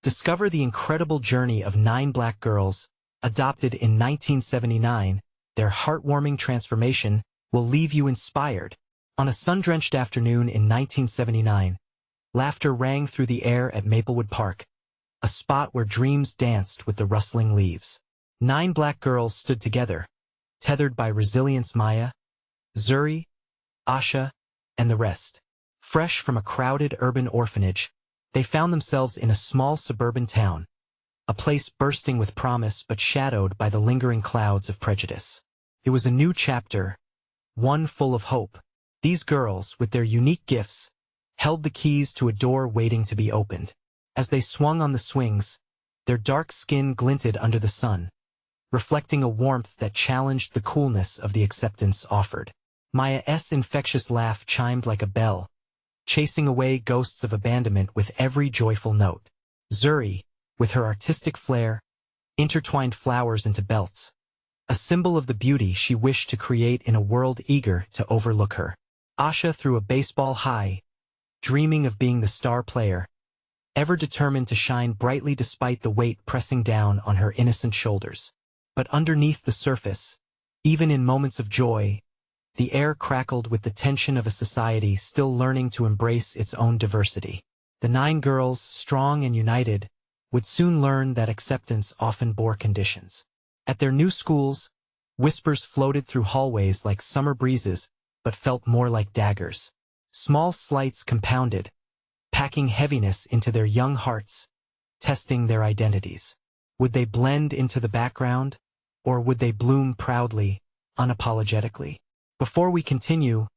Discover the incredible journey of 9 black girls, adopted in 1979. Their heartwarming transformation will leave you inspired. On a sun-drenched afternoon in 1979, laughter rang through the air at Maplewood Park, a spot where dreams danced with the rustling leaves. 9 black girls stood together, tethered by resilience. Maya, Zuri, Asha, and the rest. Fresh from a crowded urban orphanage, they found themselves in a small suburban town, a place bursting with promise but shadowed by the lingering clouds of prejudice. It was a new chapter, one full of hope. These girls, with their unique gifts, held the keys to a door waiting to be opened. As they swung on the swings, their dark skin glinted under the sun, reflecting a warmth that challenged the coolness of the acceptance offered. Maya's infectious laugh chimed like a bell, chasing away ghosts of abandonment with every joyful note. Zuri, with her artistic flair, intertwined flowers into belts, a symbol of the beauty she wished to create in a world eager to overlook her. Asha threw a baseball high, dreaming of being the star player, ever determined to shine brightly despite the weight pressing down on her innocent shoulders. But underneath the surface, even in moments of joy, the air crackled with the tension of a society still learning to embrace its own diversity. The 9 girls, strong and united, would soon learn that acceptance often bore conditions. At their new schools, whispers floated through hallways like summer breezes, but felt more like daggers. Small slights compounded, packing heaviness into their young hearts, testing their identities. Would they blend into the background, or would they bloom proudly, unapologetically? Before we continue,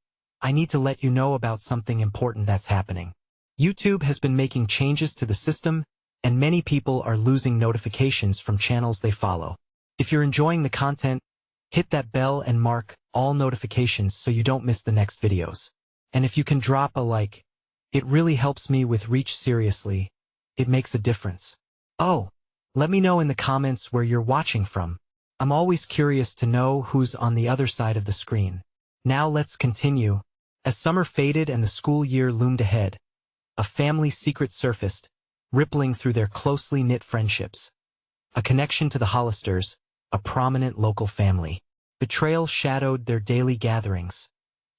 I need to let you know about something important that's happening. YouTube has been making changes to the system, and many people are losing notifications from channels they follow. If you're enjoying the content, hit that bell and mark all notifications so you don't miss the next videos. And if you can drop a like, it really helps me with reach. Seriously, it makes a difference. Oh, let me know in the comments where you're watching from. I'm always curious to know who's on the other side of the screen. Now let's continue. As summer faded and the school year loomed ahead, a family secret surfaced, rippling through their closely knit friendships. A connection to the Hollisters, a prominent local family. Betrayal shadowed their daily gatherings,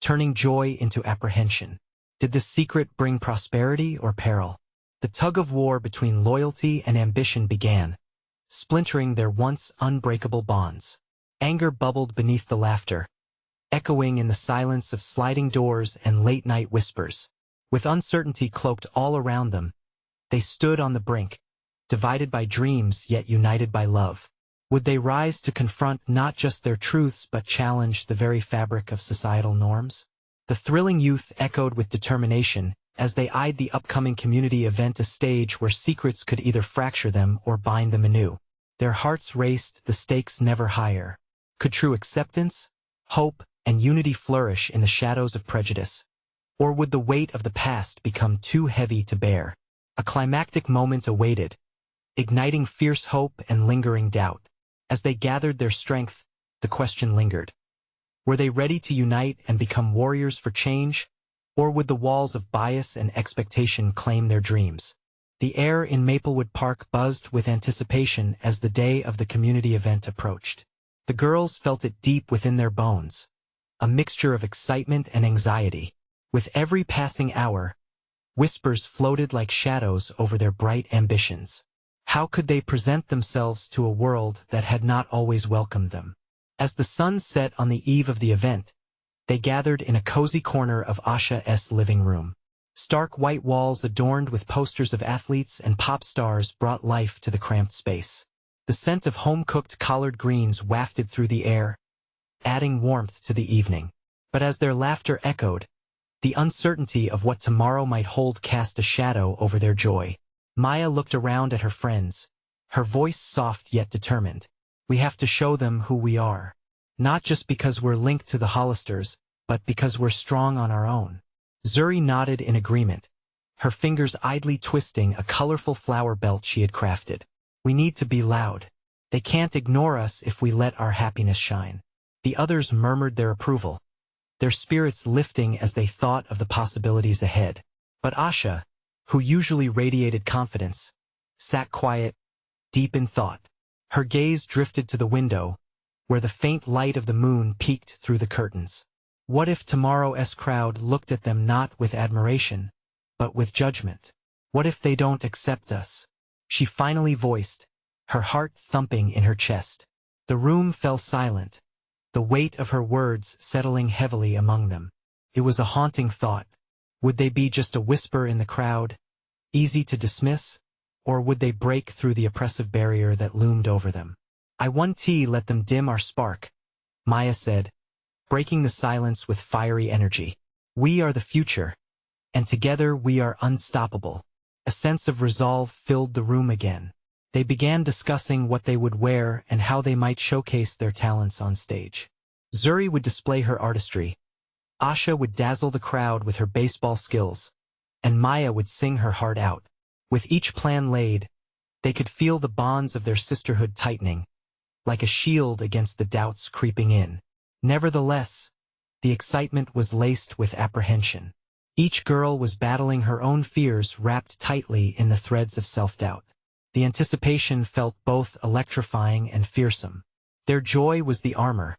turning joy into apprehension. Did this secret bring prosperity or peril? The tug-of-war between loyalty and ambition began, splintering their once unbreakable bonds. Anger bubbled beneath the laughter, echoing in the silence of sliding doors and late-night whispers. With uncertainty cloaked all around them, they stood on the brink, divided by dreams yet united by love. Would they rise to confront not just their truths but challenge the very fabric of societal norms? The thrilling youth echoed with determination as they eyed the upcoming community event, a stage where secrets could either fracture them or bind them anew. Their hearts raced, the stakes never higher. Could true acceptance, hope, and unity flourish in the shadows of prejudice? Or would the weight of the past become too heavy to bear? A climactic moment awaited, igniting fierce hope and lingering doubt. As they gathered their strength, the question lingered. Were they ready to unite and become warriors for change? Or would the walls of bias and expectation claim their dreams? The air in Maplewood Park buzzed with anticipation as the day of the community event approached. The girls felt it deep within their bones, a mixture of excitement and anxiety. With every passing hour, whispers floated like shadows over their bright ambitions. How could they present themselves to a world that had not always welcomed them? As the sun set on the eve of the event, they gathered in a cozy corner of Asha's living room. Stark white walls adorned with posters of athletes and pop stars brought life to the cramped space. The scent of home-cooked collard greens wafted through the air, adding warmth to the evening. But as their laughter echoed, the uncertainty of what tomorrow might hold cast a shadow over their joy. Maya looked around at her friends, her voice soft yet determined. We have to show them who we are. Not just because we're linked to the Hollisters, but because we're strong on our own. Zuri nodded in agreement, her fingers idly twisting a colorful flower belt she had crafted. We need to be loud. They can't ignore us if we let our happiness shine. The others murmured their approval, their spirits lifting as they thought of the possibilities ahead. But Asha, who usually radiated confidence, sat quiet, deep in thought. Her gaze drifted to the window, where the faint light of the moon peeked through the curtains. What if tomorrow's crowd looked at them not with admiration, but with judgment? What if they don't accept us? She finally voiced, her heart thumping in her chest. The room fell silent, the weight of her words settling heavily among them. It was a haunting thought. Would they be just a whisper in the crowd, easy to dismiss, or would they break through the oppressive barrier that loomed over them? I won't let them dim our spark, Maya said, breaking the silence with fiery energy. We are the future, and together we are unstoppable. A sense of resolve filled the room again. They began discussing what they would wear and how they might showcase their talents on stage. Zuri would display her artistry. Asha would dazzle the crowd with her baseball skills, and Maya would sing her heart out. With each plan laid, they could feel the bonds of their sisterhood tightening, like a shield against the doubts creeping in. Nevertheless, the excitement was laced with apprehension. Each girl was battling her own fears wrapped tightly in the threads of self-doubt. The anticipation felt both electrifying and fearsome. Their joy was the armor,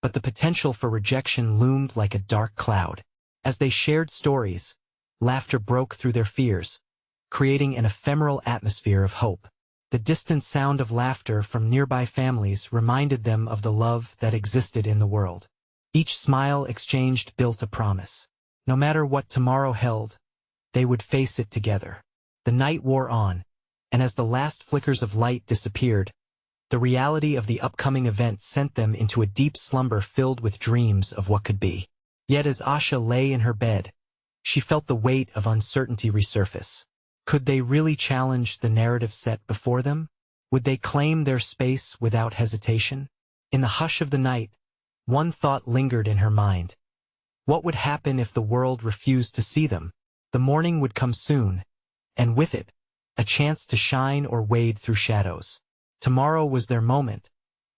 but the potential for rejection loomed like a dark cloud. As they shared stories, laughter broke through their fears, creating an ephemeral atmosphere of hope. The distant sound of laughter from nearby families reminded them of the love that existed in the world. Each smile exchanged built a promise. No matter what tomorrow held, they would face it together. The night wore on, and as the last flickers of light disappeared, the reality of the upcoming event sent them into a deep slumber filled with dreams of what could be. Yet as Asha lay in her bed, she felt the weight of uncertainty resurface. Could they really challenge the narrative set before them? Would they claim their space without hesitation? In the hush of the night, one thought lingered in her mind. What would happen if the world refused to see them? The morning would come soon, and with it, a chance to shine or wade through shadows. Tomorrow was their moment,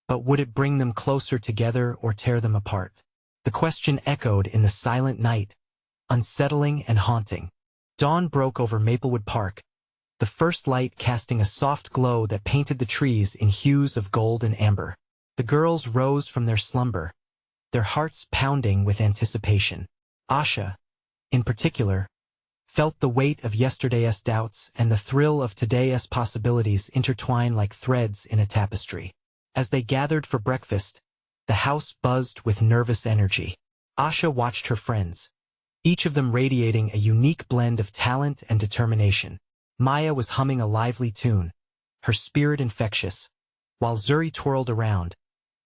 but would it bring them closer together or tear them apart? The question echoed in the silent night, unsettling and haunting. Dawn broke over Maplewood Park, the first light casting a soft glow that painted the trees in hues of gold and amber. The girls rose from their slumber, their hearts pounding with anticipation. Asha, in particular, felt the weight of yesterday's doubts and the thrill of today's possibilities intertwine like threads in a tapestry. As they gathered for breakfast, the house buzzed with nervous energy. Asha watched her friends, each of them radiating a unique blend of talent and determination. Maya was humming a lively tune, her spirit infectious, while Zuri twirled around,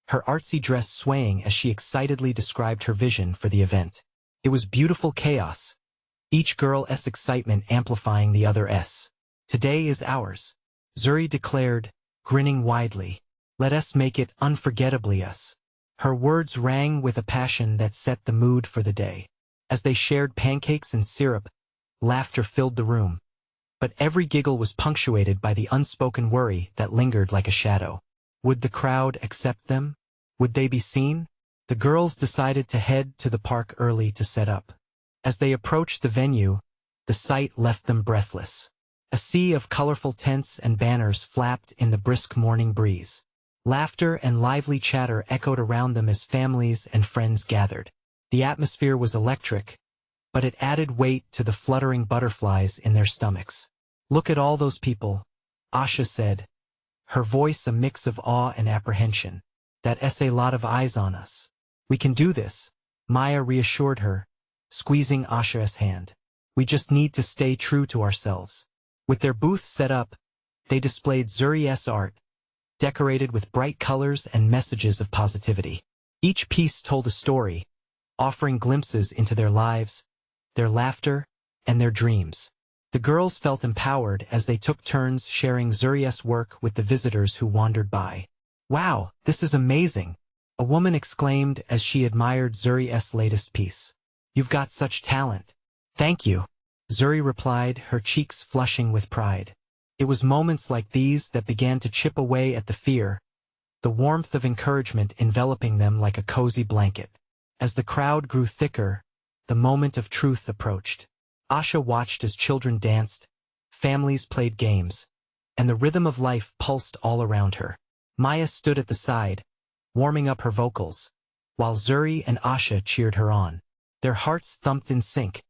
her artsy dress swaying as she excitedly described her vision for the event. It was beautiful chaos, each girl's excitement amplifying the other's. Today is ours, Zuri declared, grinning widely. Let us make it unforgettably us. Her words rang with a passion that set the mood for the day. As they shared pancakes and syrup, laughter filled the room. But every giggle was punctuated by the unspoken worry that lingered like a shadow. Would the crowd accept them? Would they be seen? The girls decided to head to the park early to set up. As they approached the venue, the sight left them breathless. A sea of colorful tents and banners flapped in the brisk morning breeze. Laughter and lively chatter echoed around them as families and friends gathered. The atmosphere was electric, but it added weight to the fluttering butterflies in their stomachs. Look at all those people, Asha said, her voice a mix of awe and apprehension. That's a lot of eyes on us. We can do this, Maya reassured her, squeezing Asha's hand. We just need to stay true to ourselves. With their booth set up, they displayed Zuri's art, decorated with bright colors and messages of positivity. Each piece told a story, offering glimpses into their lives, their laughter, and their dreams. The girls felt empowered as they took turns sharing Zuri's work with the visitors who wandered by. Wow, this is amazing, a woman exclaimed as she admired Zuri's latest piece. You've got such talent. Thank you, Zuri replied, her cheeks flushing with pride. It was moments like these that began to chip away at the fear, the warmth of encouragement enveloping them like a cozy blanket. As the crowd grew thicker, the moment of truth approached. Asha watched as children danced, families played games, and the rhythm of life pulsed all around her. Maya stood at the side, warming up her vocals, while Zuri and Asha cheered her on. Their hearts thumped in sync,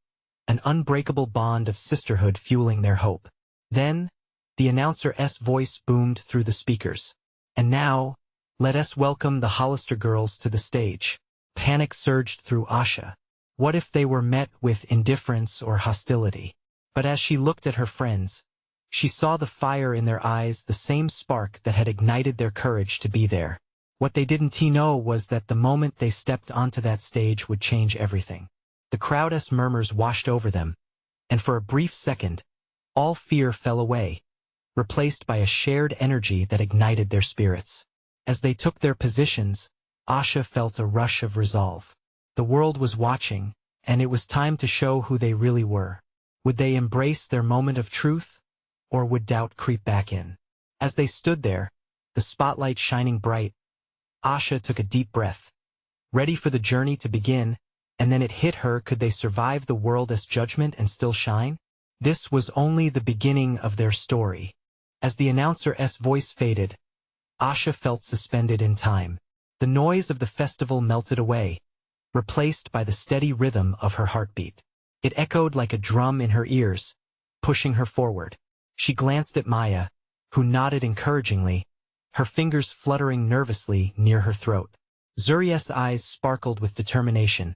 an unbreakable bond of sisterhood fueling their hope. Then, the announcer's voice boomed through the speakers. And now, let us welcome the Hollister girls to the stage. Panic surged through Asha. What if they were met with indifference or hostility? But as she looked at her friends, she saw the fire in their eyes, the same spark that had ignited their courage to be there. What they didn't know was that the moment they stepped onto that stage would change everything. The crowd's murmurs washed over them, and for a brief second, all fear fell away, replaced by a shared energy that ignited their spirits. As they took their positions, Asha felt a rush of resolve. The world was watching, and it was time to show who they really were. Would they embrace their moment of truth, or would doubt creep back in? As they stood there, the spotlight shining bright, Asha took a deep breath, ready for the journey to begin, and then it hit her: could they survive the world's judgment and still shine? This was only the beginning of their story. As the announcer's voice faded, Asha felt suspended in time. The noise of the festival melted away, replaced by the steady rhythm of her heartbeat. It echoed like a drum in her ears, pushing her forward. She glanced at Maya, who nodded encouragingly, her fingers fluttering nervously near her throat. Zuri's eyes sparkled with determination,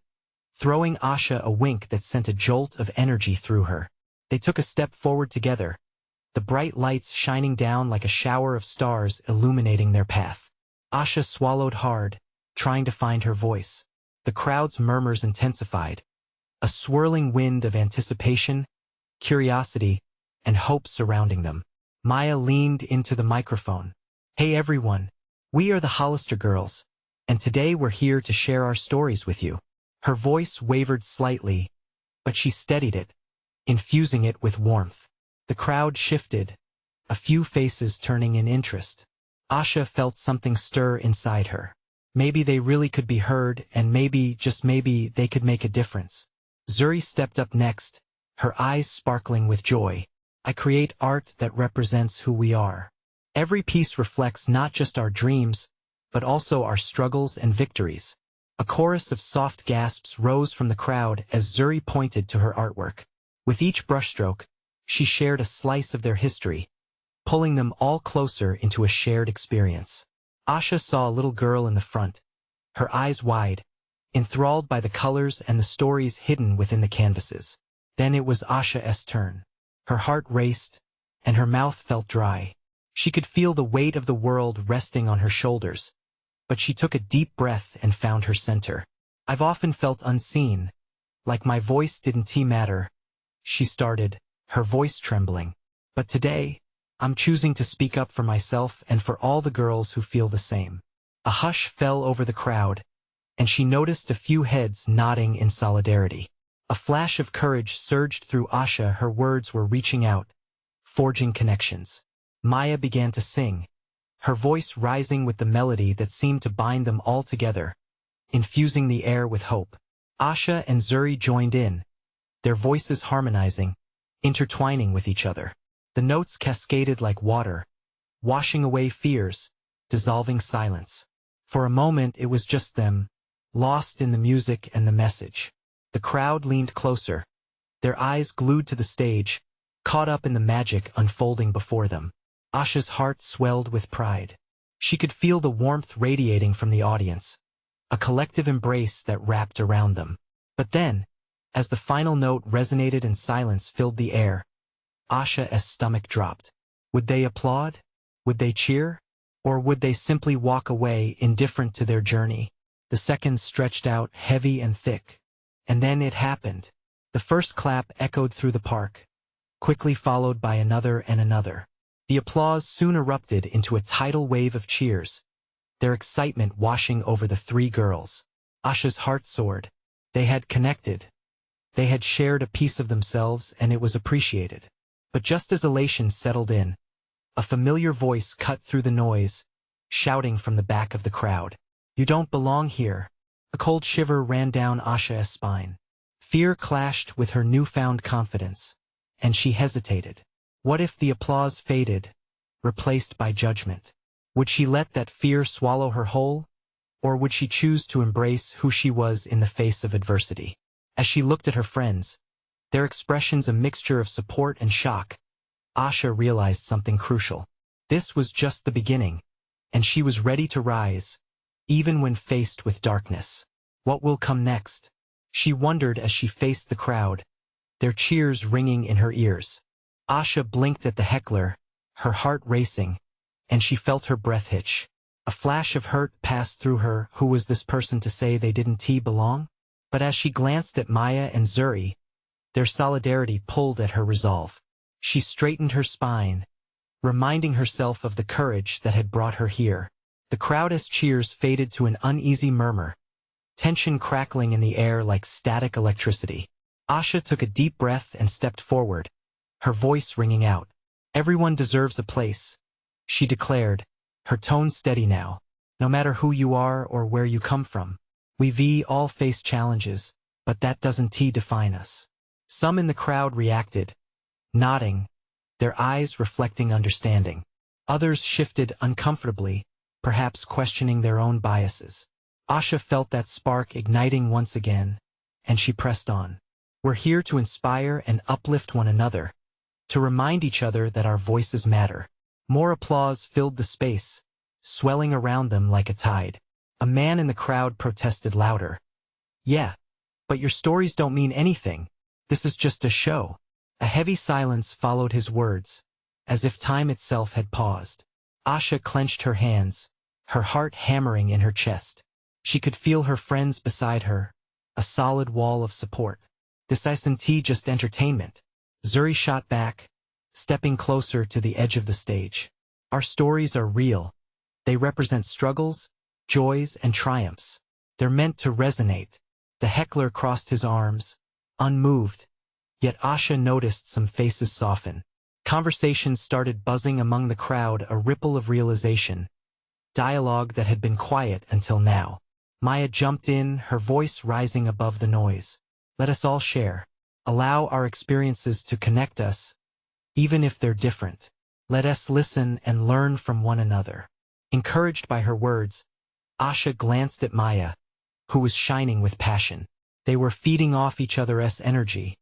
throwing Asha a wink that sent a jolt of energy through her. They took a step forward together, the bright lights shining down like a shower of stars illuminating their path. Asha swallowed hard, trying to find her voice. The crowd's murmurs intensified, a swirling wind of anticipation, curiosity, and hope surrounding them. Maya leaned into the microphone. "Hey everyone, we are the Hollister girls, and today we're here to share our stories with you." Her voice wavered slightly, but she steadied it, infusing it with warmth. The crowd shifted, a few faces turning in interest. Asha felt something stir inside her. Maybe they really could be heard, and maybe, just maybe, they could make a difference. Zuri stepped up next, her eyes sparkling with joy. "I create art that represents who we are. Every piece reflects not just our dreams, but also our struggles and victories." A chorus of soft gasps rose from the crowd as Zuri pointed to her artwork. With each brushstroke, she shared a slice of their history, pulling them all closer into a shared experience. Asha saw a little girl in the front, her eyes wide, enthralled by the colors and the stories hidden within the canvases. Then it was Asha's turn. Her heart raced, and her mouth felt dry. She could feel the weight of the world resting on her shoulders, but she took a deep breath and found her center. "I've often felt unseen, like my voice didn't matter," she started, her voice trembling. "But today, I'm choosing to speak up for myself and for all the girls who feel the same." A hush fell over the crowd, and she noticed a few heads nodding in solidarity. A flash of courage surged through Asha. Her words were reaching out, forging connections. Maya began to sing, her voice rising with the melody that seemed to bind them all together, infusing the air with hope. Asha and Zuri joined in, their voices harmonizing, intertwining with each other. The notes cascaded like water, washing away fears, dissolving silence. For a moment it was just them, lost in the music and the message. The crowd leaned closer, their eyes glued to the stage, caught up in the magic unfolding before them. Asha's heart swelled with pride. She could feel the warmth radiating from the audience, a collective embrace that wrapped around them. But then, as the final note resonated and silence filled the air, Asha's stomach dropped. Would they applaud? Would they cheer? Or would they simply walk away indifferent to their journey? The seconds stretched out heavy and thick. And then it happened. The first clap echoed through the park, quickly followed by another and another. The applause soon erupted into a tidal wave of cheers, their excitement washing over the three girls. Asha's heart soared. They had connected. They had shared a piece of themselves, and it was appreciated. But just as elation settled in, a familiar voice cut through the noise, shouting from the back of the crowd. "You don't belong here." A cold shiver ran down Asha's spine. Fear clashed with her newfound confidence, and she hesitated. What if the applause faded? replaced by judgment. Would she let that fear swallow her whole, or would she choose to embrace who she was in the face of adversity? As she looked at her friends, their expressions a mixture of support and shock, Asha realized something crucial. This was just the beginning, and she was ready to rise, even when faced with darkness. What will come next? She wondered as she faced the crowd, their cheers ringing in her ears. Asha blinked at the heckler, her heart racing, and she felt her breath hitch. A flash of hurt passed through her. Who was this person to say they didn't belong? But as she glanced at Maya and Zuri, their solidarity pulled at her resolve. She straightened her spine, reminding herself of the courage that had brought her here. The crowd's cheers faded to an uneasy murmur, tension crackling in the air like static electricity. Asha took a deep breath and stepped forward, her voice ringing out. "Everyone deserves a place," she declared, her tone steady now. "No matter who you are or where you come from, we all face challenges, but that doesn't define us." Some in the crowd reacted, nodding, their eyes reflecting understanding. Others shifted uncomfortably, perhaps questioning their own biases. Asha felt that spark igniting once again, and she pressed on. "We're here to inspire and uplift one another, to remind each other that our voices matter." More applause filled the space, swelling around them like a tide. A man in the crowd protested louder. "Yeah, but your stories don't mean anything. This is just a show." A heavy silence followed his words, as if time itself had paused. Asha clenched her hands, her heart hammering in her chest. She could feel her friends beside her, a solid wall of support. "This isn't just entertainment," Zuri shot back, stepping closer to the edge of the stage. "Our stories are real. They represent struggles, joys, and triumphs. They're meant to resonate." The heckler crossed his arms, unmoved, yet Asha noticed some faces soften. Conversations started buzzing among the crowd, a ripple of realization, dialogue that had been quiet until now. Maya jumped in, her voice rising above the noise. "Let us all share. Allow our experiences to connect us, even if they're different. Let us listen and learn from one another." Encouraged by her words, Asha glanced at Maya, who was shining with passion. They were feeding off each other's energy,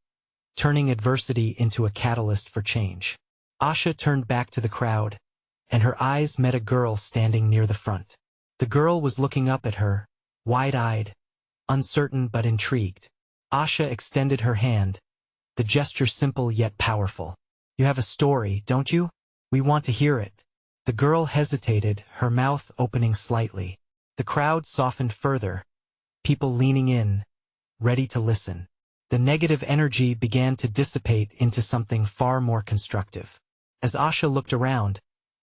turning adversity into a catalyst for change. Asha turned back to the crowd, and her eyes met a girl standing near the front. The girl was looking up at her, wide-eyed, uncertain but intrigued. Asha extended her hand, the gesture simple yet powerful. "You have a story, don't you? We want to hear it." The girl hesitated, her mouth opening slightly. The crowd softened further, people leaning in, ready to listen. The negative energy began to dissipate into something far more constructive. As Asha looked around,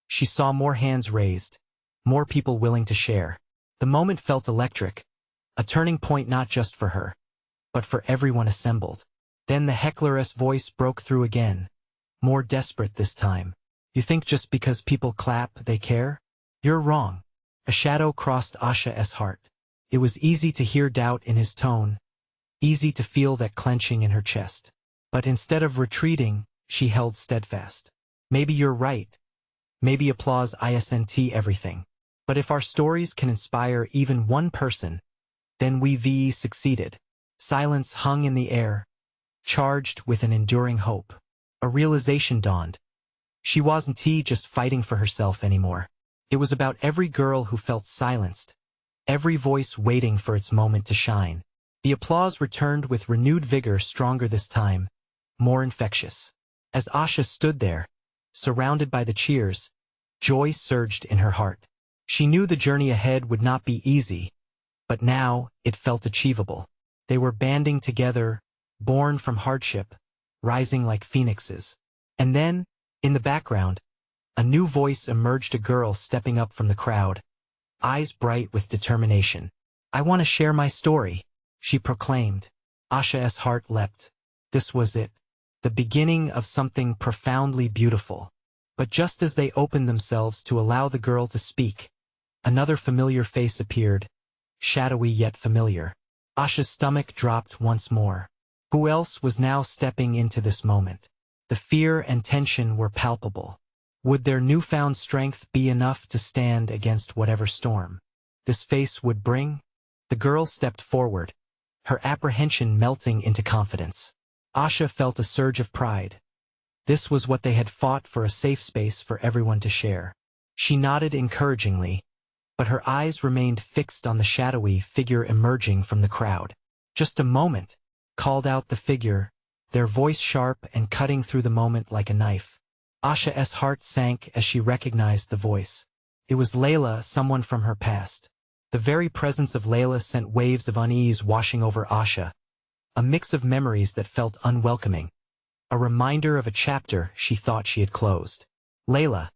she saw more hands raised, more people willing to share. The moment felt electric, a turning point not just for her, but for everyone assembled. Then the heckler's voice broke through again, more desperate this time. "You think just because people clap, they care? You're wrong." A shadow crossed Asha's heart. It was easy to hear doubt in his tone, easy to feel that clenching in her chest. But instead of retreating, she held steadfast. "Maybe you're right. Maybe applause isn't everything. But if our stories can inspire even one person, then we've succeeded." Silence hung in the air, charged with an enduring hope. A realization dawned. She wasn't just fighting for herself anymore. It was about every girl who felt silenced, every voice waiting for its moment to shine. The applause returned with renewed vigor, stronger this time, more infectious. As Asha stood there, surrounded by the cheers, joy surged in her heart. She knew the journey ahead would not be easy, but now it felt achievable. They were banding together, born from hardship, rising like phoenixes. And then, in the background, a new voice emerged, a girl stepping up from the crowd, eyes bright with determination. "I want to share my story," she proclaimed. Asha's heart leapt. This was it, the beginning of something profoundly beautiful. But just as they opened themselves to allow the girl to speak, another familiar face appeared, shadowy yet familiar. Asha's stomach dropped once more. Who else was now stepping into this moment? The fear and tension were palpable. Would their newfound strength be enough to stand against whatever storm this face would bring? The girl stepped forward, her apprehension melting into confidence. Asha felt a surge of pride. This was what they had fought for, a safe space for everyone to share. She nodded encouragingly, but her eyes remained fixed on the shadowy figure emerging from the crowd. "Just a moment," called out the figure, their voice sharp and cutting through the moment like a knife. Asha's heart sank as she recognized the voice. It was Layla, someone from her past. The very presence of Layla sent waves of unease washing over Asha, a mix of memories that felt unwelcoming, a reminder of a chapter she thought she had closed. "Layla,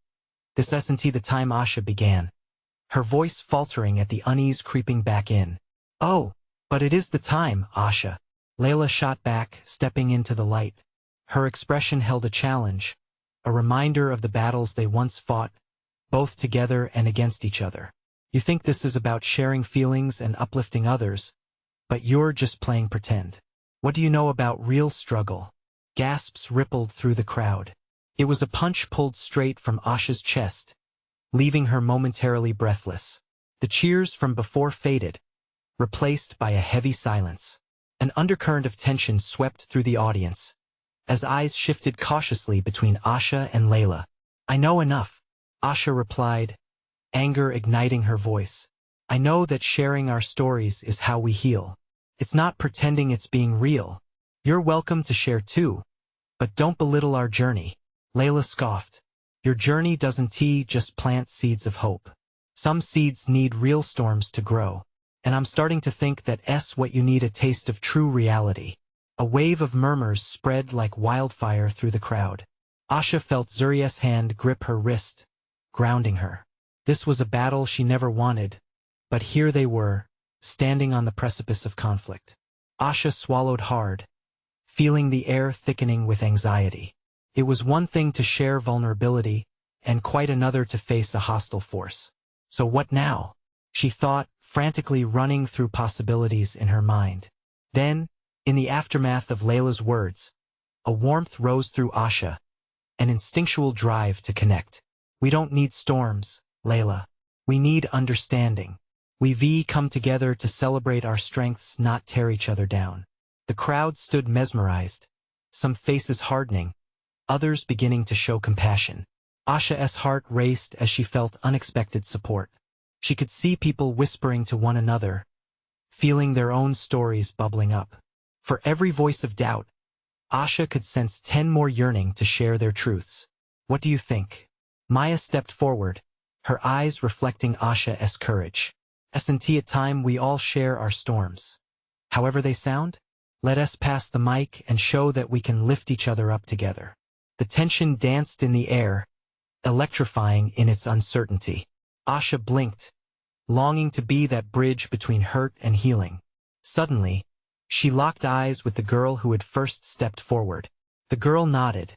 this isn't the time," Asha began, her voice faltering at the unease creeping back in. "Oh, but it is the time, Asha," Layla shot back, stepping into the light. Her expression held a challenge, a reminder of the battles they once fought, both together and against each other. "You think this is about sharing feelings and uplifting others, but you're just playing pretend. What do you know about real struggle?" Gasps rippled through the crowd. It was a punch pulled straight from Asha's chest, leaving her momentarily breathless. The cheers from before faded, replaced by a heavy silence. An undercurrent of tension swept through the audience, as eyes shifted cautiously between Asha and Layla. "I know enough," Asha replied, anger igniting her voice. "I know that sharing our stories is how we heal. It's not pretending it's being real. You're welcome to share too, but don't belittle our journey." Layla scoffed. "Your journey doesn't just plant seeds of hope. Some seeds need real storms to grow. And I'm starting to think that's what you need, a taste of true reality." A wave of murmurs spread like wildfire through the crowd. Asha felt Zuri's hand grip her wrist, grounding her. This was a battle she never wanted, but here they were, standing on the precipice of conflict. Asha swallowed hard, feeling the air thickening with anxiety. It was one thing to share vulnerability, and quite another to face a hostile force. So what now? She thought, frantically running through possibilities in her mind. Then, in the aftermath of Layla's words, a warmth rose through Asha, an instinctual drive to connect. "We don't need storms, Layla. We need understanding. We've come together to celebrate our strengths, not tear each other down." The crowd stood mesmerized, some faces hardening, others beginning to show compassion. Asha's heart raced as she felt unexpected support. She could see people whispering to one another, feeling their own stories bubbling up. For every voice of doubt, Asha could sense 10 more yearning to share their truths. "What do you think?" Maya stepped forward, her eyes reflecting Asha's courage. "Isn't it time we all share our storms? However they sound? Let us pass the mic and show that we can lift each other up together." The tension danced in the air, electrifying in its uncertainty. Asha blinked, longing to be that bridge between hurt and healing. Suddenly, she locked eyes with the girl who had first stepped forward. The girl nodded,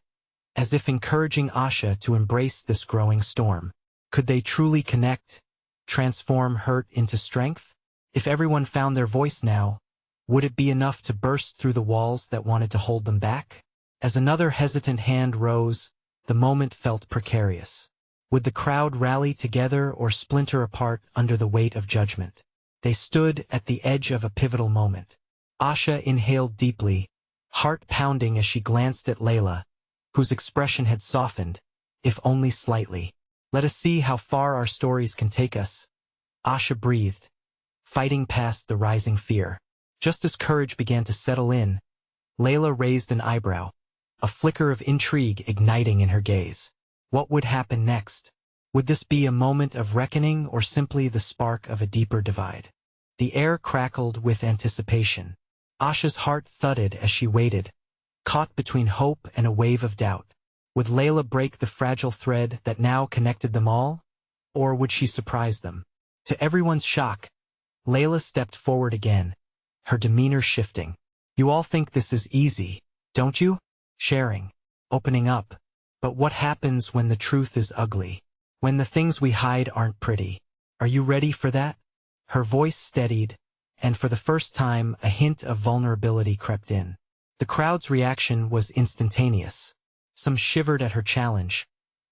as if encouraging Asha to embrace this growing storm. Could they truly connect, transform hurt into strength? If everyone found their voice now, would it be enough to burst through the walls that wanted to hold them back? As another hesitant hand rose, the moment felt precarious. Would the crowd rally together or splinter apart under the weight of judgment? They stood at the edge of a pivotal moment. Asha inhaled deeply, heart pounding as she glanced at Layla, whose expression had softened, if only slightly. "Let us see how far our stories can take us," Asha breathed, fighting past the rising fear. Just as courage began to settle in, Layla raised an eyebrow, a flicker of intrigue igniting in her gaze. What would happen next? Would this be a moment of reckoning or simply the spark of a deeper divide? The air crackled with anticipation. Asha's heart thudded as she waited, caught between hope and a wave of doubt. Would Layla break the fragile thread that now connected them all? Or would she surprise them? To everyone's shock, Layla stepped forward again, her demeanor shifting. "You all think this is easy, don't you? Sharing, opening up. But what happens when the truth is ugly? When the things we hide aren't pretty? Are you ready for that?" Her voice steadied, and for the first time a hint of vulnerability crept in. The crowd's reaction was instantaneous. Some shivered at her challenge,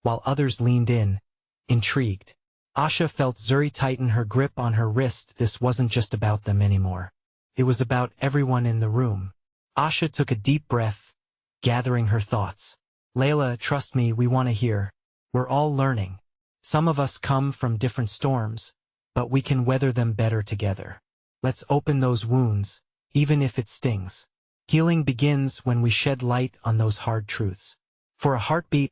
while others leaned in, intrigued. Asha felt Zuri tighten her grip on her wrist. This wasn't just about them anymore. It was about everyone in the room. Asha took a deep breath, gathering her thoughts. Layla, trust me, we want to hear. We're all learning. Some of us come from different storms, but we can weather them better together. Let's open those wounds, even if it stings. Healing begins when we shed light on those hard truths. For a heartbeat,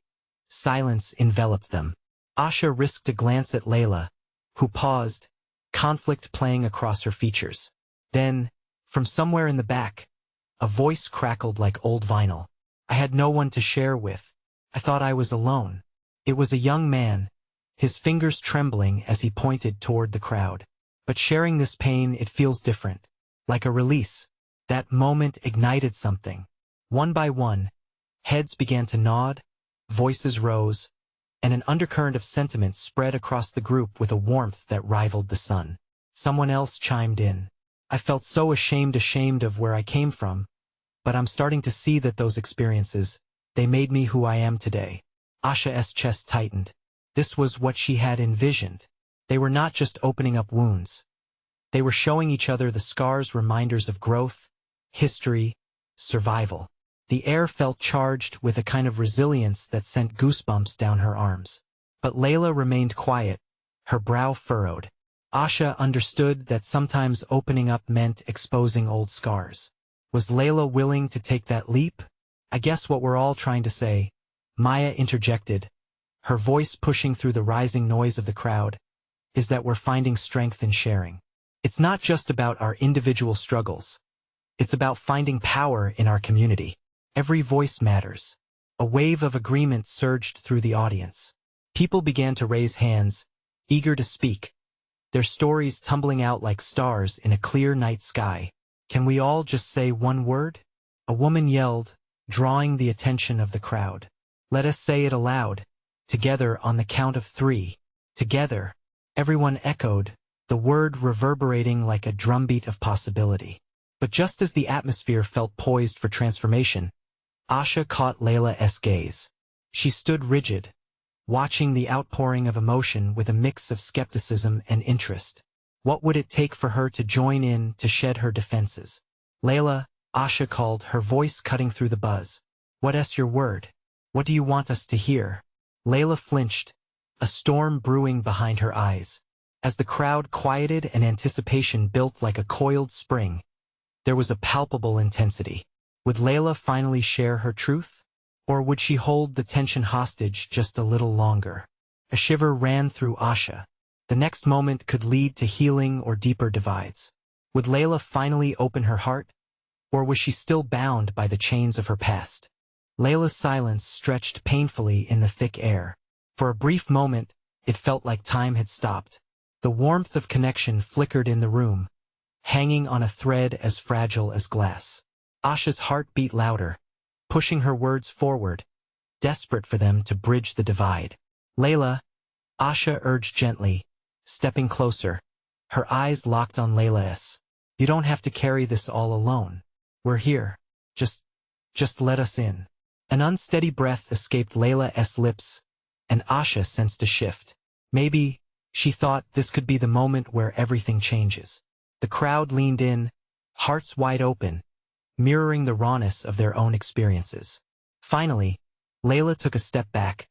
silence enveloped them. Asha risked a glance at Layla, who paused, conflict playing across her features. Then, from somewhere in the back, a voice crackled like old vinyl. I had no one to share with. I thought I was alone. It was a young man, his fingers trembling as he pointed toward the crowd. But sharing this pain, it feels different. Like a release. That moment ignited something. One by one, heads began to nod, voices rose, and an undercurrent of sentiment spread across the group with a warmth that rivaled the sun. Someone else chimed in. I felt so ashamed of where I came from, but I'm starting to see that those experiences, they made me who I am today. Asha's chest tightened. This was what she had envisioned. They were not just opening up wounds. They were showing each other the scars, reminders of growth, history, survival. The air felt charged with a kind of resilience that sent goosebumps down her arms. But Layla remained quiet, her brow furrowed. Asha understood that sometimes opening up meant exposing old scars. Was Layla willing to take that leap? I guess what we're all trying to say, Maya interjected, her voice pushing through the rising noise of the crowd, is that we're finding strength in sharing. It's not just about our individual struggles. It's about finding power in our community. Every voice matters. A wave of agreement surged through the audience. People began to raise hands, eager to speak, their stories tumbling out like stars in a clear night sky. Can we all just say one word? A woman yelled, drawing the attention of the crowd. Let us say it aloud, together on the count of 3. Together. Everyone echoed, the word reverberating like a drumbeat of possibility. But just as the atmosphere felt poised for transformation, Asha caught Layla's gaze. She stood rigid, watching the outpouring of emotion with a mix of skepticism and interest. What would it take for her to join in, to shed her defenses? Layla, Asha called, her voice cutting through the buzz. What's your word? What do you want us to hear? Layla flinched, a storm brewing behind her eyes. As the crowd quieted and anticipation built like a coiled spring, there was a palpable intensity. Would Layla finally share her truth? Or would she hold the tension hostage just a little longer? A shiver ran through Asha. The next moment could lead to healing or deeper divides. Would Layla finally open her heart? Or was she still bound by the chains of her past? Layla's silence stretched painfully in the thick air. For a brief moment, it felt like time had stopped. The warmth of connection flickered in the room, hanging on a thread as fragile as glass. Asha's heart beat louder, pushing her words forward, desperate for them to bridge the divide. Layla, Asha urged gently, stepping closer, her eyes locked on Layla's. You don't have to carry this all alone. We're here. Just let us in. An unsteady breath escaped Layla's lips, and Asha sensed a shift. Maybe, she thought, this could be the moment where everything changes. The crowd leaned in, hearts wide open, mirroring the rawness of their own experiences. Finally, Layla took a step back,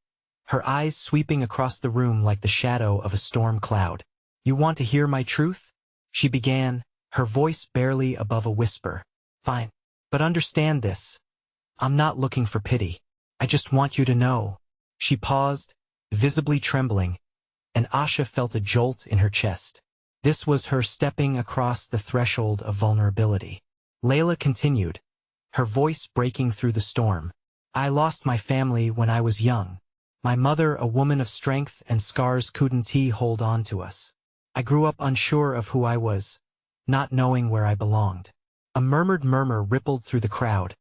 her eyes sweeping across the room like the shadow of a storm cloud. You want to hear my truth? She began, her voice barely above a whisper. Fine. But understand this. I'm not looking for pity. I just want you to know. She paused, visibly trembling, and Asha felt a jolt in her chest. This was her stepping across the threshold of vulnerability. Layla continued, her voice breaking through the storm. I lost my family when I was young. My mother, a woman of strength and scars, couldn't hold on to us. I grew up unsure of who I was, not knowing where I belonged. A murmured murmur rippled through the crowd,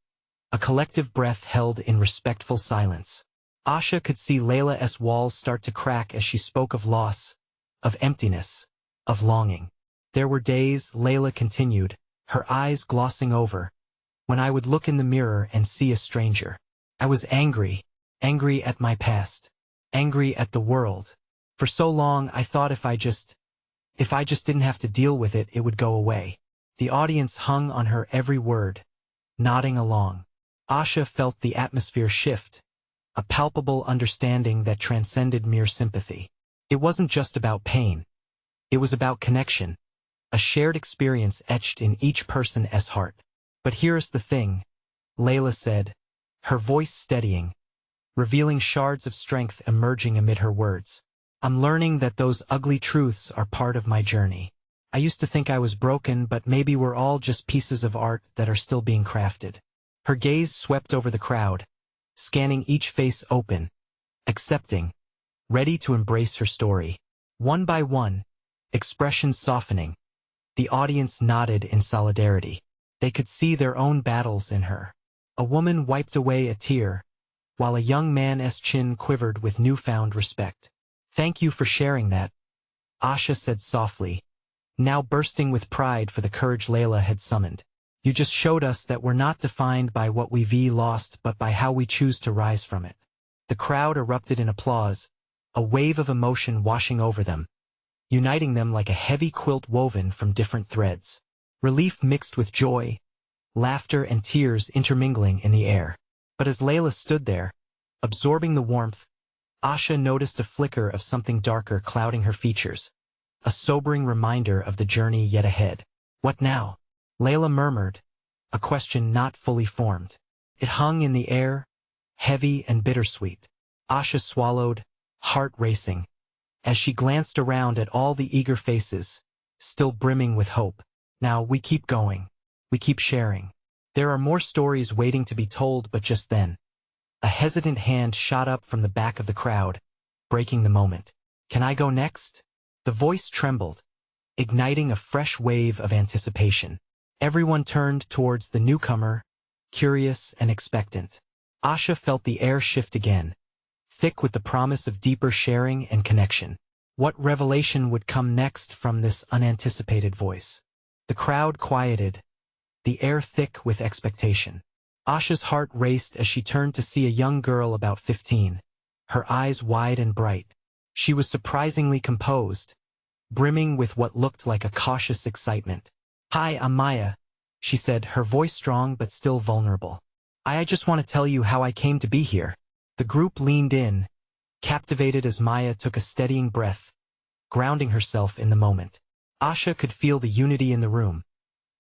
a collective breath held in respectful silence. Asha could see Layla's walls start to crack as she spoke of loss, of emptiness, of longing. There were days, Layla continued, her eyes glossing over, when I would look in the mirror and see a stranger. I was angry at my past, angry at the world. For so long I thought if I just didn't have to deal with it, it would go away. The audience hung on her every word, nodding along. Asha felt the atmosphere shift, a palpable understanding that transcended mere sympathy. It wasn't just about pain. It was about connection, a shared experience etched in each person's heart. But here's the thing, Layla said, her voice steadying, revealing shards of strength emerging amid her words. I'm learning that those ugly truths are part of my journey. I used to think I was broken, but maybe we're all just pieces of art that are still being crafted. Her gaze swept over the crowd, scanning each face open, accepting, ready to embrace her story. One by one, expressions softening, the audience nodded in solidarity. They could see their own battles in her. A woman wiped away a tear, while a young man's chin quivered with newfound respect. Thank you for sharing that, Asha said softly, now bursting with pride for the courage Layla had summoned. You just showed us that we're not defined by what we've lost but by how we choose to rise from it. The crowd erupted in applause, a wave of emotion washing over them, uniting them like a heavy quilt woven from different threads. Relief mixed with joy, laughter and tears intermingling in the air. But as Layla stood there, absorbing the warmth, Asha noticed a flicker of something darker clouding her features, a sobering reminder of the journey yet ahead. What now? Layla murmured, a question not fully formed. It hung in the air, heavy and bittersweet. Asha swallowed, heart racing, as she glanced around at all the eager faces, still brimming with hope. Now we keep going. We keep sharing. There are more stories waiting to be told, but just then, a hesitant hand shot up from the back of the crowd, breaking the moment. Can I go next? The voice trembled, igniting a fresh wave of anticipation. Everyone turned towards the newcomer, curious and expectant. Asha felt the air shift again, thick with the promise of deeper sharing and connection. What revelation would come next from this unanticipated voice? The crowd quieted, the air thick with expectation. Asha's heart raced as she turned to see a young girl about 15, her eyes wide and bright. She was surprisingly composed, brimming with what looked like a cautious excitement. Hi, I'm Maya, she said, her voice strong but still vulnerable. I just want to tell you how I came to be here. The group leaned in, captivated as Maya took a steadying breath, grounding herself in the moment. Asha could feel the unity in the room,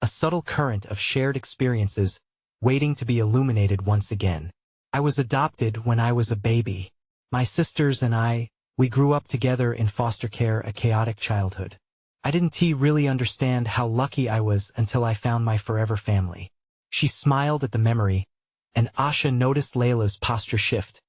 a subtle current of shared experiences waiting to be illuminated once again. I was adopted when I was a baby. My sisters and I, we grew up together in foster care, a chaotic childhood. I didn't really understand how lucky I was until I found my forever family. She smiled at the memory, and Asha noticed Layla's posture shift,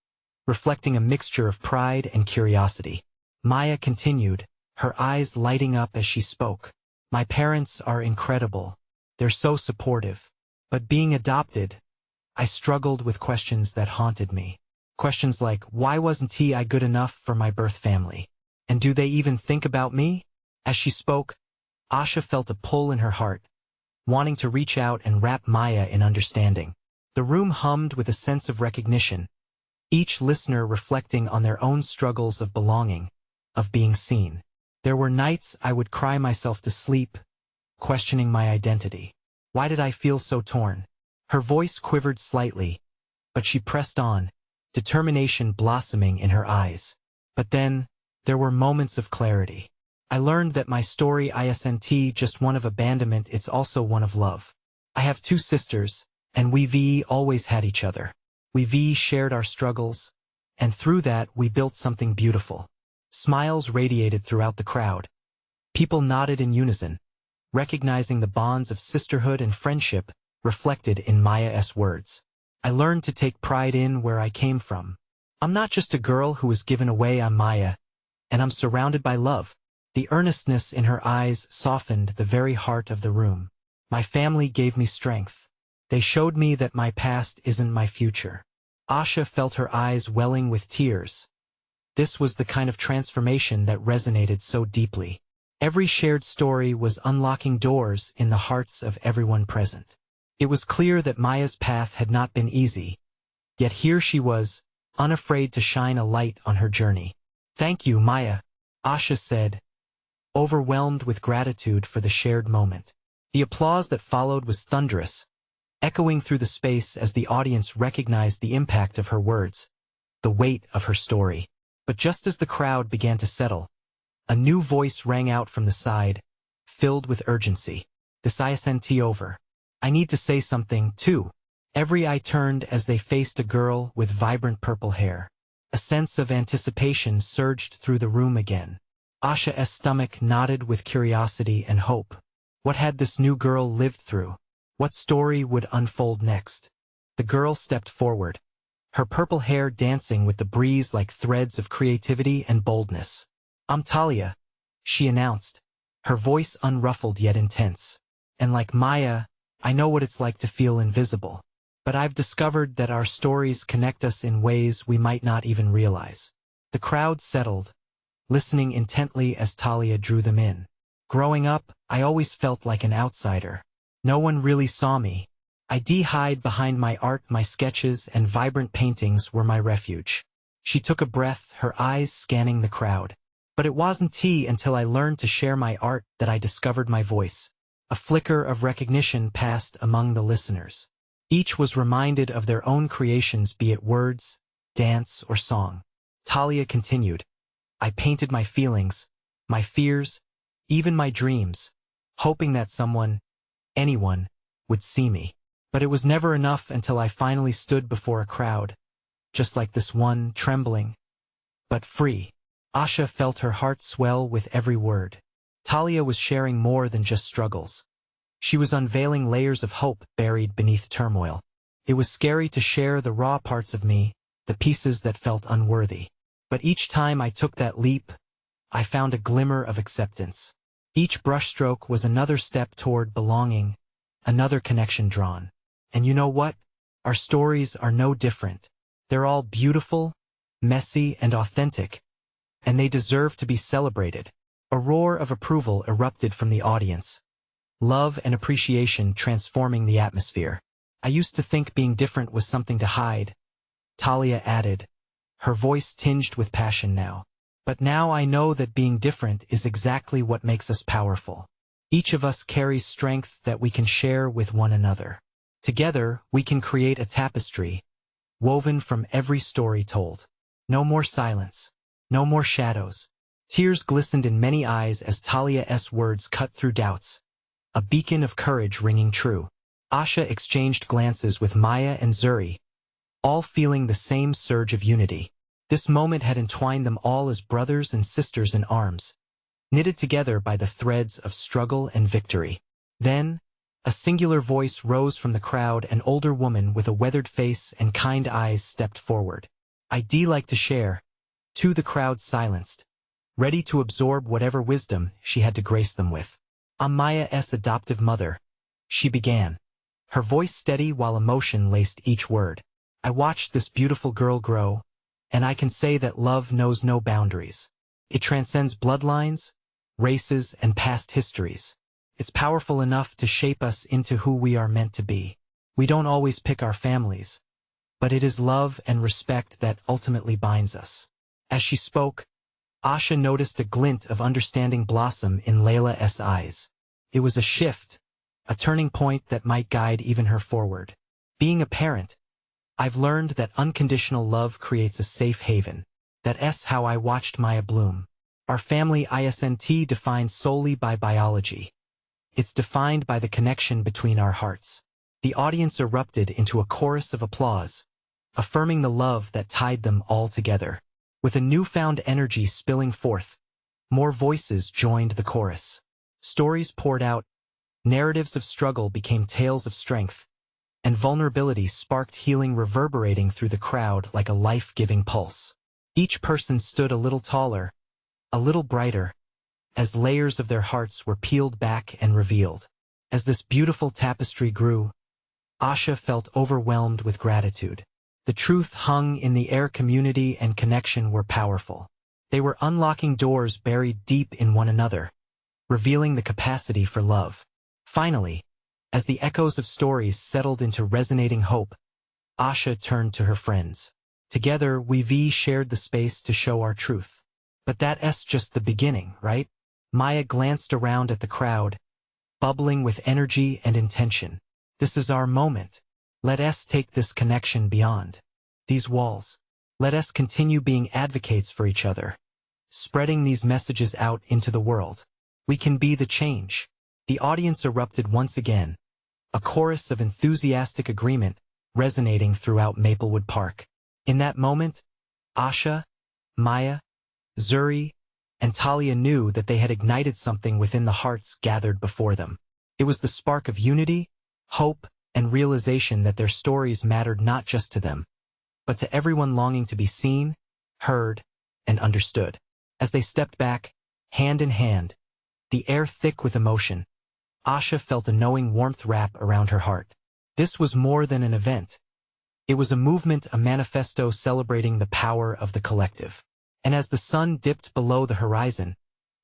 reflecting a mixture of pride and curiosity. Maya continued, her eyes lighting up as she spoke. My parents are incredible. They're so supportive. But being adopted, I struggled with questions that haunted me. Questions like, why wasn't I good enough for my birth family? And do they even think about me? As she spoke, Asha felt a pull in her heart, wanting to reach out and wrap Maya in understanding. The room hummed with a sense of recognition, each listener reflecting on their own struggles of belonging, of being seen. There were nights I would cry myself to sleep, questioning my identity. Why did I feel so torn? Her voice quivered slightly, but she pressed on, determination blossoming in her eyes. But then, there were moments of clarity. I learned that my story isn't just one of abandonment, it's also one of love. I have 2 sisters, and we've always had each other. We've shared our struggles, and through that we built something beautiful. Smiles radiated throughout the crowd. People nodded in unison, recognizing the bonds of sisterhood and friendship reflected in Maya's words. I learned to take pride in where I came from. I'm not just a girl who was given away, I'm Maya, and I'm surrounded by love. The earnestness in her eyes softened the very heart of the room. My family gave me strength. They showed me that my past isn't my future. Asha felt her eyes welling with tears. This was the kind of transformation that resonated so deeply. Every shared story was unlocking doors in the hearts of everyone present. It was clear that Maya's path had not been easy, yet here she was, unafraid to shine a light on her journey. "Thank you, Maya," Asha said, overwhelmed with gratitude for the shared moment. The applause that followed was thunderous, echoing through the space as the audience recognized the impact of her words, the weight of her story. But just as the crowd began to settle, a new voice rang out from the side, filled with urgency. "This isn't over. I need to say something, too." Every eye turned as they faced a girl with vibrant purple hair. A sense of anticipation surged through the room again. Asha's stomach nodded with curiosity and hope. What had this new girl lived through? What story would unfold next? The girl stepped forward, her purple hair dancing with the breeze like threads of creativity and boldness. "I'm Talia," she announced, her voice unruffled yet intense. "And like Maya, I know what it's like to feel invisible. But I've discovered that our stories connect us in ways we might not even realize." The crowd settled, listening intently as Talia drew them in. "Growing up, I always felt like an outsider. No one really saw me. I'd hide behind my art, my sketches, and vibrant paintings were my refuge." She took a breath, her eyes scanning the crowd. "But it wasn't until I learned to share my art that I discovered my voice." A flicker of recognition passed among the listeners. Each was reminded of their own creations, be it words, dance, or song. Talia continued, "I painted my feelings, my fears, even my dreams, hoping that someone, anyone, would see me. But it was never enough until I finally stood before a crowd, just like this one, trembling, but free." Asha felt her heart swell with every word. Talia was sharing more than just struggles. She was unveiling layers of hope buried beneath turmoil. It was scary to share the raw parts of me, the pieces that felt unworthy. But each time I took that leap, I found a glimmer of acceptance. Each brushstroke was another step toward belonging, another connection drawn. And you know what? Our stories are no different. They're all beautiful, messy, and authentic, and they deserve to be celebrated. A roar of approval erupted from the audience, love and appreciation transforming the atmosphere. "I used to think being different was something to hide," Talia added, her voice tinged with passion now. "But now I know that being different is exactly what makes us powerful. Each of us carries strength that we can share with one another. Together, we can create a tapestry, woven from every story told. No more silence. No more shadows." Tears glistened in many eyes as Talia's words cut through doubts, a beacon of courage ringing true. Asha exchanged glances with Maya and Zuri, all feeling the same surge of unity. This moment had entwined them all as brothers and sisters in arms, knitted together by the threads of struggle and victory. Then, a singular voice rose from the crowd. An older woman with a weathered face and kind eyes stepped forward. "I'd like to share." To the crowd silenced, ready to absorb whatever wisdom she had to grace them with. "I'm Maya's adoptive mother," she began, her voice steady while emotion laced each word. "I watched this beautiful girl grow, and I can say that love knows no boundaries. It transcends bloodlines, races, and past histories. It's powerful enough to shape us into who we are meant to be. We don't always pick our families, but it is love and respect that ultimately binds us." As she spoke, Asha noticed a glint of understanding blossom in Layla's eyes. It was a shift, a turning point that might guide even her forward. "Being a parent, I've learned that unconditional love creates a safe haven. That's how I watched Maya bloom. Our family isn't defined solely by biology. It's defined by the connection between our hearts." The audience erupted into a chorus of applause, affirming the love that tied them all together. With a newfound energy spilling forth, more voices joined the chorus. Stories poured out, narratives of struggle became tales of strength, and vulnerability sparked healing, reverberating through the crowd like a life-giving pulse. Each person stood a little taller, a little brighter, as layers of their hearts were peeled back and revealed. As this beautiful tapestry grew, Asha felt overwhelmed with gratitude. The truth hung in the air. Community and connection were powerful. They were unlocking doors buried deep in one another, revealing the capacity for love. Finally, as the echoes of stories settled into resonating hope, Asha turned to her friends. Together, we shared the space to show our truth. But that's just the beginning, right? Maya glanced around at the crowd, bubbling with energy and intention. This is our moment. Let us take this connection beyond these walls. Let us continue being advocates for each other, spreading these messages out into the world. We can be the change. The audience erupted once again, a chorus of enthusiastic agreement resonating throughout Maplewood Park. In that moment, Asha, Maya, Zuri, and Talia knew that they had ignited something within the hearts gathered before them. It was the spark of unity, hope, and realization that their stories mattered not just to them, but to everyone longing to be seen, heard, and understood. As they stepped back, hand in hand, the air thick with emotion, Asha felt a knowing warmth wrap around her heart. This was more than an event. It was a movement, a manifesto celebrating the power of the collective. And as the sun dipped below the horizon,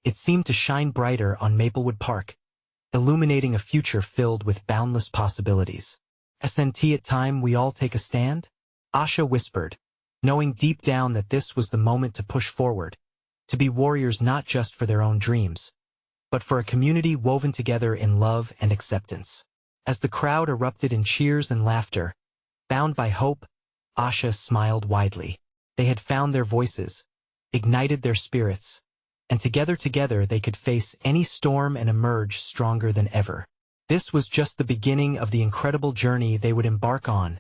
it seemed to shine brighter on Maplewood Park, illuminating a future filled with boundless possibilities. "SNT, at time we all take a stand?" Asha whispered, knowing deep down that this was the moment to push forward, to be warriors not just for their own dreams, but for a community woven together in love and acceptance. As the crowd erupted in cheers and laughter, bound by hope, Asha smiled widely. They had found their voices, ignited their spirits, and together they could face any storm and emerge stronger than ever. This was just the beginning of the incredible journey they would embark on,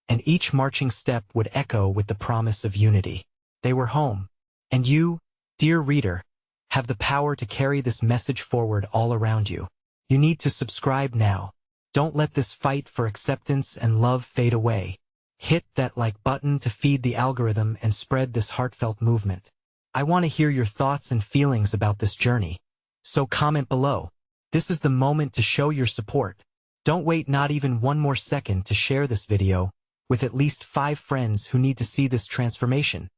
and each marching step would echo with the promise of unity. They were home, and you, dear reader, have the power to carry this message forward all around you. You need to subscribe now. Don't let this fight for acceptance and love fade away. Hit that like button to feed the algorithm and spread this heartfelt movement. I want to hear your thoughts and feelings about this journey, so comment below. This is the moment to show your support. Don't wait not even one more second to share this video with at least 5 friends who need to see this transformation.